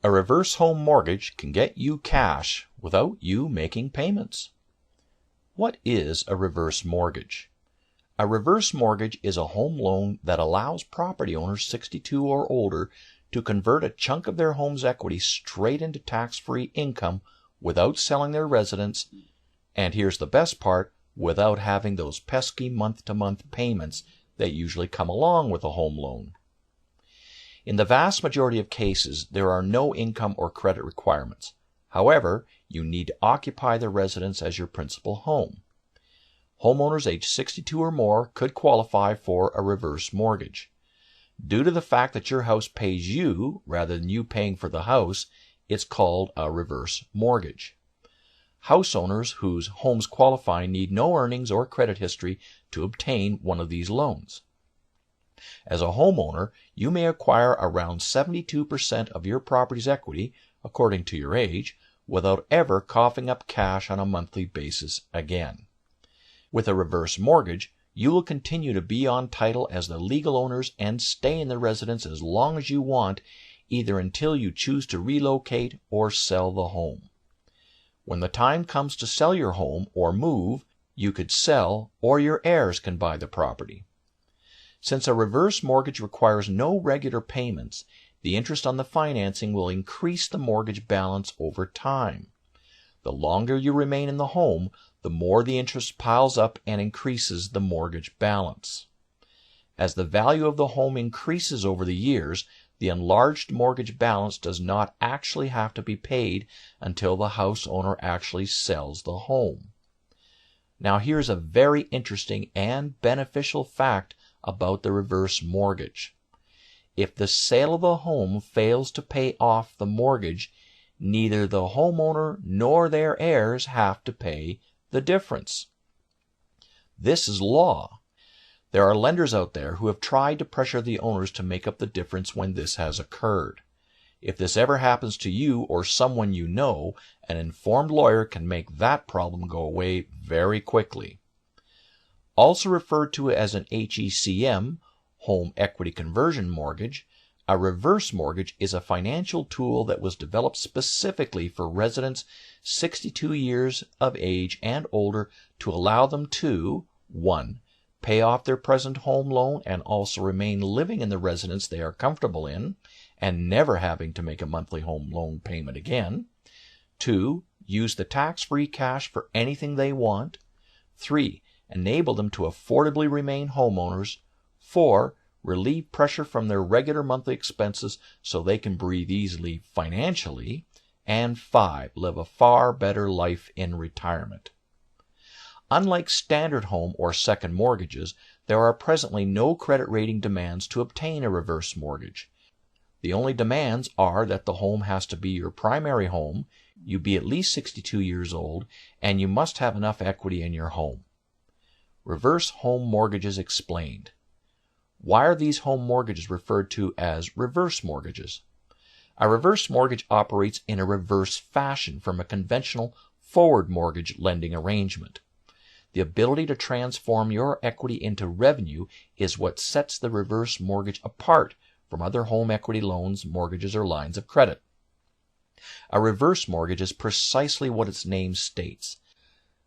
A reverse home mortgage can get you cash without you making payments. What is a reverse mortgage? A reverse mortgage is a home loan that allows property owners 62 or older to convert a chunk of their home's equity straight into tax-free income without selling their residence, and here's the best part, without having those pesky month-to-month payments that usually come along with a home loan. In the vast majority of cases, there are no income or credit requirements. However, you need to occupy the residence as your principal home. Homeowners aged 62 or more could qualify for a reverse mortgage. Due to the fact that your house pays you rather than you paying for the house, it's called a reverse mortgage. House owners whose homes qualify need no earnings or credit history to obtain one of these loans. As a homeowner, you may acquire around 72% of your property's equity, according to your age, without ever coughing up cash on a monthly basis again. With a reverse mortgage, you will continue to be on title as the legal owners and stay in the residence as long as you want, either until you choose to relocate or sell the home. When the time comes to sell your home or move, you could sell or your heirs can buy the property. Since a reverse mortgage requires no regular payments, the interest on the financing will increase the mortgage balance over time. The longer you remain in the home, the more the interest piles up and increases the mortgage balance. As the value of the home increases over the years, the enlarged mortgage balance does not actually have to be paid until the house owner actually sells the home. Now here's a very interesting and beneficial fact about the reverse mortgage. If the sale of the home fails to pay off the mortgage, neither the homeowner nor their heirs have to pay the difference. This is law. There are lenders out there who have tried to pressure the owners to make up the difference when this has occurred. If this ever happens to you or someone you know, an informed lawyer can make that problem go away very quickly. Also referred to as an HECM, Home Equity Conversion Mortgage, a reverse mortgage is a financial tool that was developed specifically for residents 62 years of age and older to allow them to 1. Pay off their present home loan and also remain living in the residence they are comfortable in and never having to make a monthly home loan payment again. 2. Use the tax-free cash for anything they want. 3. Enable them to affordably remain homeowners. 4. Relieve pressure from their regular monthly expenses so they can breathe easily financially. And 5. Live a far better life in retirement. Unlike standard home or second mortgages, there are presently no credit rating demands to obtain a reverse mortgage. The only demands are that the home has to be your primary home, you be at least 62 years old, and you must have enough equity in your home. Reverse home mortgages explained. Why are these home mortgages referred to as reverse mortgages? A reverse mortgage operates in a reverse fashion from a conventional forward mortgage lending arrangement. The ability to transform your equity into revenue is what sets the reverse mortgage apart from other home equity loans, mortgages, or lines of credit. A reverse mortgage is precisely what its name states.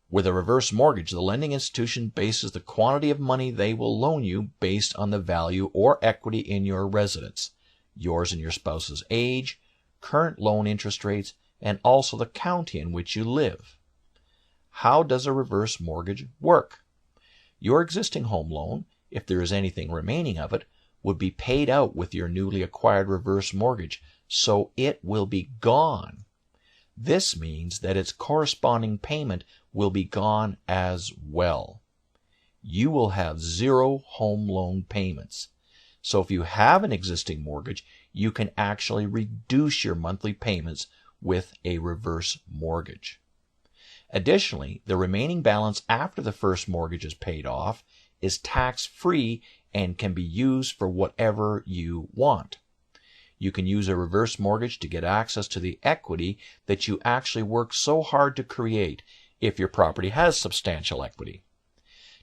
With a reverse mortgage, the lending institution bases the quantity of money they will loan you based on the value or equity in your residence, yours and your spouse's age, current loan interest rates, and also the county in which you live. How does a reverse mortgage work? Your existing home loan, if there is anything remaining of it, would be paid out with your newly acquired reverse mortgage, so it will be gone. This means that its corresponding payment will be gone as well. You will have zero home loan payments. So if you have an existing mortgage, you can actually reduce your monthly payments with a reverse mortgage. Additionally, the remaining balance after the first mortgage is paid off is tax-free and can be used for whatever you want. You can use a reverse mortgage to get access to the equity that you actually worked so hard to create if your property has substantial equity.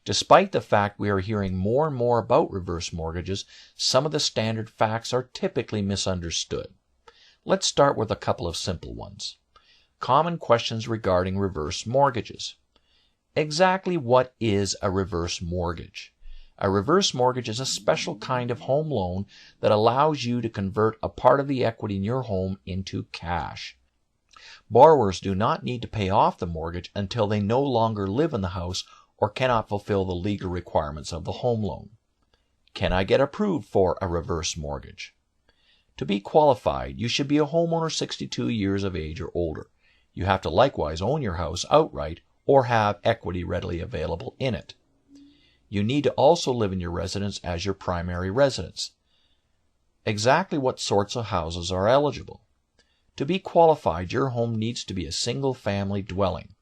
Despite the fact we are hearing more and more about reverse mortgages, some of the standard facts are typically misunderstood. Let's start with a couple of simple ones. Common questions regarding reverse mortgages. Exactly what is a reverse mortgage? A reverse mortgage is a special kind of home loan that allows you to convert a part of the equity in your home into cash. Borrowers do not need to pay off the mortgage until they no longer live in the house or cannot fulfill the legal requirements of the home loan. Can I get approved for a reverse mortgage? To be qualified, you should be a homeowner 62 years of age or older. You have to likewise own your house outright or have equity readily available in it. You need to also live in your residence as your primary residence. Exactly what sorts of houses are eligible? To be qualified, your home needs to be a single-family dwelling.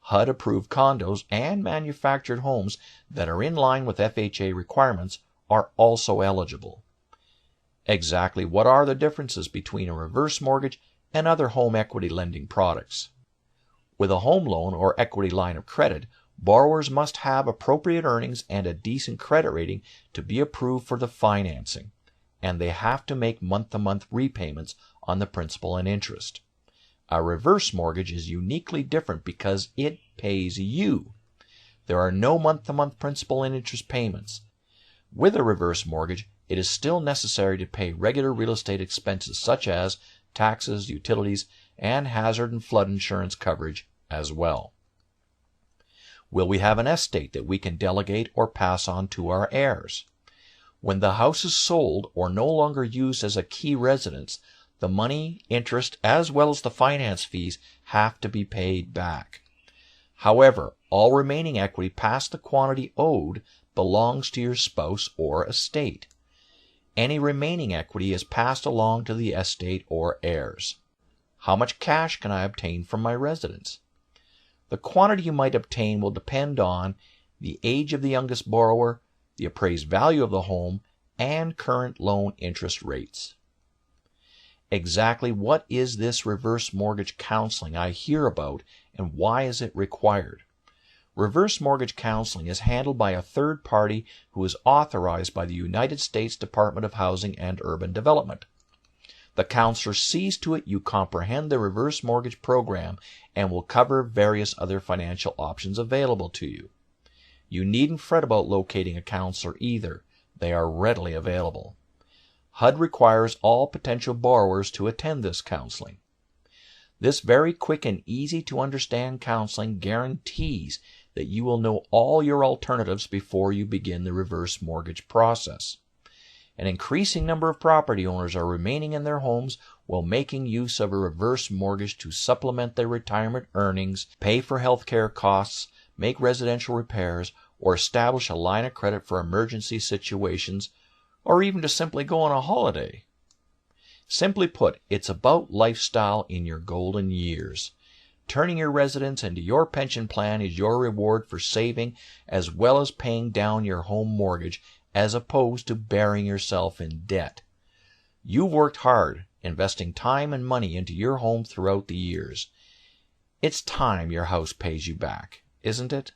HUD-approved condos and manufactured homes that are in line with FHA requirements are also eligible. Exactly what are the differences between a reverse mortgage and other home equity lending products? With a home loan or equity line of credit, borrowers must have appropriate earnings and a decent credit rating to be approved for the financing, and they have to make month-to-month repayments on the principal and interest. A reverse mortgage is uniquely different because it pays you. There are no month-to-month principal and interest payments. With a reverse mortgage, it is still necessary to pay regular real estate expenses such as taxes, utilities, and hazard and flood insurance coverage as well. Will we have an estate that we can delegate or pass on to our heirs? When the house is sold or no longer used as a key residence, the money, interest, as well as the finance fees have to be paid back. However, all remaining equity past the quantity owed belongs to your spouse or estate. Any remaining equity is passed along to the estate or heirs. How much cash can I obtain from my residence? The quantity you might obtain will depend on the age of the youngest borrower, the appraised value of the home, and current loan interest rates. Exactly what is this reverse mortgage counseling I hear about, and why is it required? Reverse mortgage counseling is handled by a third party who is authorized by the United States Department of Housing and Urban Development. The counselor sees to it you comprehend the reverse mortgage program and will cover various other financial options available to you. You needn't fret about locating a counselor either. They are readily available. HUD requires all potential borrowers to attend this counseling. This very quick and easy to understand counseling guarantees that you will know all your alternatives before you begin the reverse mortgage process. An increasing number of property owners are remaining in their homes while making use of a reverse mortgage to supplement their retirement earnings, pay for health care costs, make residential repairs, or establish a line of credit for emergency situations, or even to simply go on a holiday. Simply put, it's about lifestyle in your golden years. Turning your residence into your pension plan is your reward for saving as well as paying down your home mortgage, as opposed to burying yourself in debt. You've worked hard, investing time and money into your home throughout the years. It's time your house pays you back, isn't it?